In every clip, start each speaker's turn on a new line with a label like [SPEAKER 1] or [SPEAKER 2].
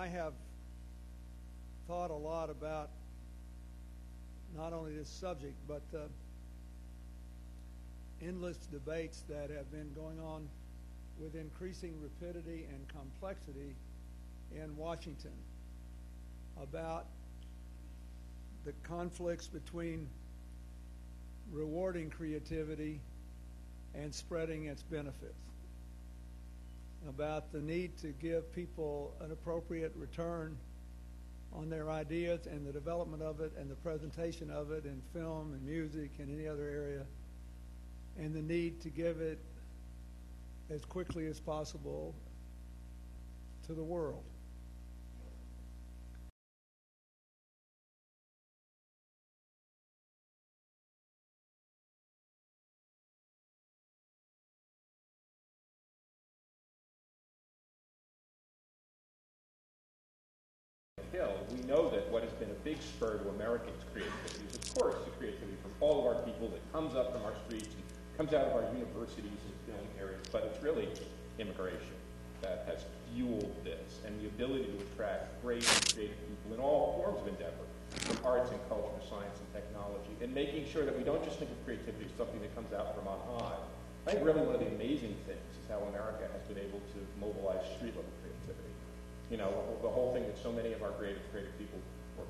[SPEAKER 1] I have thought a lot about not only this subject, but endless debates that have been going on with increasing rapidity and complexity in Washington about the conflicts between rewarding creativity and spreading its benefits, about the need to give people an appropriate return on their ideas and the development of it and the presentation of it in film and music and any other area, and the need to give it as quickly as possible to the world.
[SPEAKER 2] We know that what has been a big spur to Americans' creativity is, of course, the creativity from all of our people that comes up from our streets and comes out of our universities and film areas, but it's really immigration that has fueled this, and the ability to attract great and creative people in all forms of endeavor, from arts and culture, science and technology, and making sure that we don't just think of creativity as something that comes out from on high. I think really one of the amazing things is how America has been able to mobilize street-level creativity. You know, the whole thing that so many of our creative people were,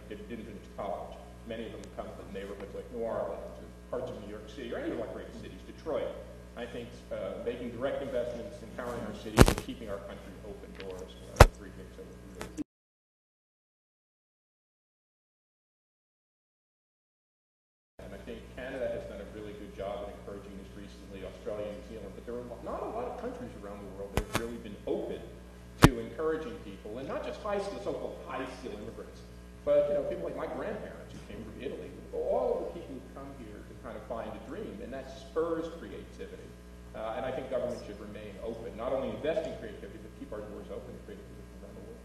[SPEAKER 2] didn't finish college. Many of them come from neighborhoods like New Orleans or parts of New York City or any of our great cities, Detroit. I think making direct investments, empowering our cities, and keeping our country open doors are the three things that we really do. And I think Canada has done a really good job at encouraging this recently, Australia and New Zealand, but there are not a lot of countries around the world that have really been open to encouraging people, and not just so-called high-skill immigrants, but people like my grandparents who came from Italy. All of the people who come here to kind of find a dream, and that spurs creativity. And I think government should remain open, not only invest in creativity, but keep our doors open to creativity around the world.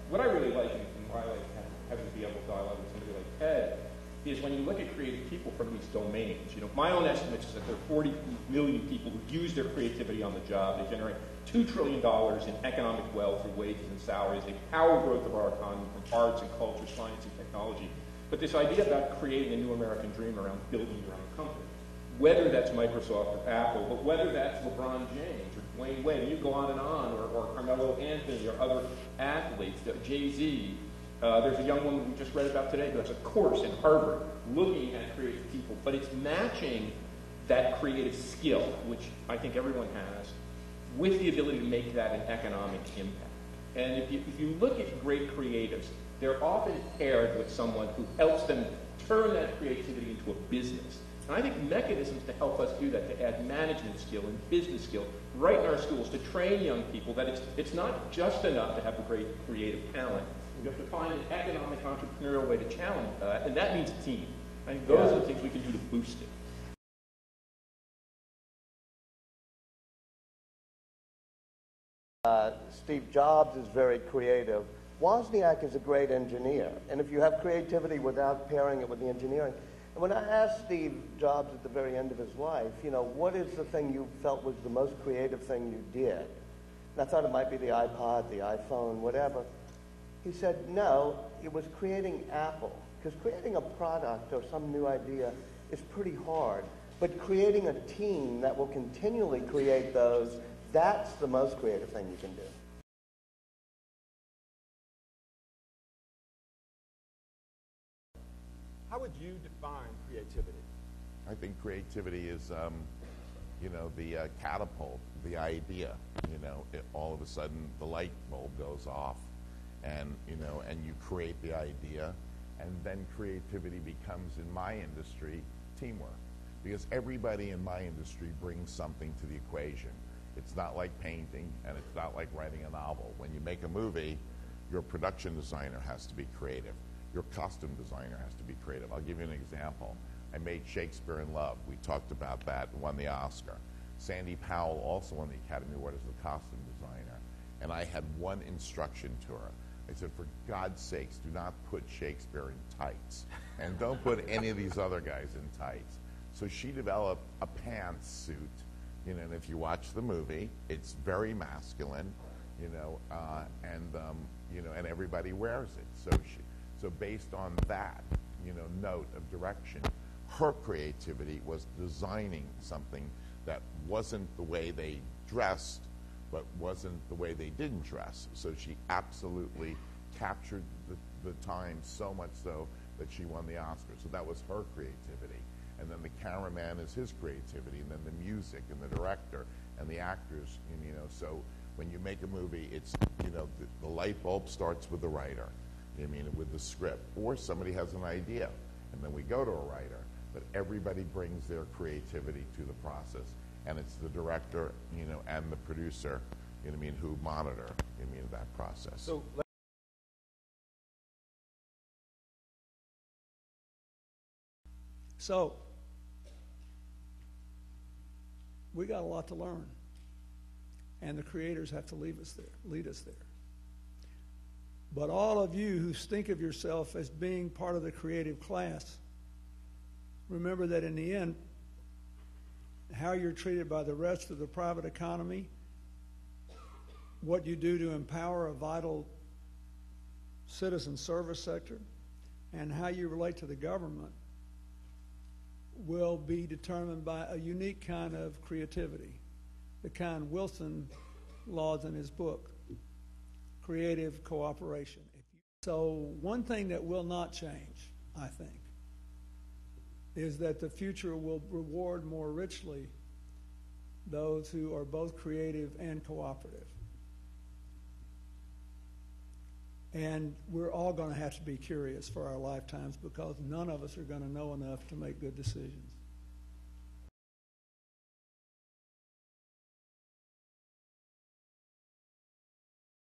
[SPEAKER 2] What I really like, and why I like having to be able to dialogue with somebody like Ted, is when you look at creative people from these domains. My own estimate is that there are 40 million people who use their creativity on the job. They generate $2 trillion in economic wealth through wages and salaries. They power growth of our economy from arts and culture, science and technology. But this idea about creating a new American dream around building your own company, whether that's Microsoft or Apple, but whether that's LeBron James or Dwayne Wade, and you go on and on, or Carmelo Anthony or other athletes, Jay-Z. There's a young woman we just read about today who has a course in Harvard looking at creative people, but it's matching that creative skill, which I think everyone has, with the ability to make that an economic impact. And if you look at great creatives, they're often paired with someone who helps them turn that creativity into a business. And I think mechanisms to help us do that, to add management skill and business skill right in our schools, to train young people that it's not just enough to have a great creative talent. You have to find an economic, entrepreneurial way to challenge that, and that means a team. I think those are the things we can do to boost it.
[SPEAKER 3] Steve Jobs is very creative. Wozniak is a great engineer, and if you have creativity without pairing it with the engineering. And when I asked Steve Jobs at the very end of his life, what is the thing you felt was the most creative thing you did? And I thought it might be the iPod, the iPhone, whatever. He said, no, it was creating Apple. Because creating a product or some new idea is pretty hard. But creating a team that will continually create those, that's the most creative thing you can do.
[SPEAKER 4] How would you define creativity?
[SPEAKER 5] I think creativity is, the catapult, the idea. All of a sudden the light bulb goes off, and you create the idea, and then creativity becomes, in my industry, teamwork. Because everybody in my industry brings something to the equation. It's not like painting, and it's not like writing a novel. When you make a movie, your production designer has to be creative. Your costume designer has to be creative. I'll give you an example. I made Shakespeare in Love. We talked about that and won the Oscar. Sandy Powell also won the Academy Award as the costume designer. And I had one instruction to her. I said, for God's sakes, do not put Shakespeare in tights. And don't put any of these other guys in tights. So she developed a pantsuit You know, and if you watch the movie, it's very masculine, you know, and everybody wears it. So based on that, you know, note of direction, her creativity was designing something that wasn't the way they dressed, but wasn't the way they didn't dress. So she absolutely captured the time so much so that she won the Oscar. So that was her creativity. And then the cameraman is his creativity, and then the music, and the director, and the actors. And, you know, so when you make a movie, it's, you know, the light bulb starts with the writer. I mean, with the script, or somebody has an idea, and then we go to a writer. But everybody brings their creativity to the process, and it's the director, you know, and the producer, you know what I mean, who monitor, you know, that process.
[SPEAKER 4] So
[SPEAKER 1] So, we got a lot to learn, and the creators have to lead us there. But all of you who think of yourself as being part of the creative class, remember that in the end, how you're treated by the rest of the private economy, what you do to empower a vital citizen service sector, and how you relate to the government will be determined by a unique kind of creativity, the kind Wilson laws in his book, creative cooperation. So one thing that will not change, I think, is that the future will reward more richly those who are both creative and cooperative. And we're all going to have to be curious for our lifetimes, because none of us are going to know enough to make good decisions.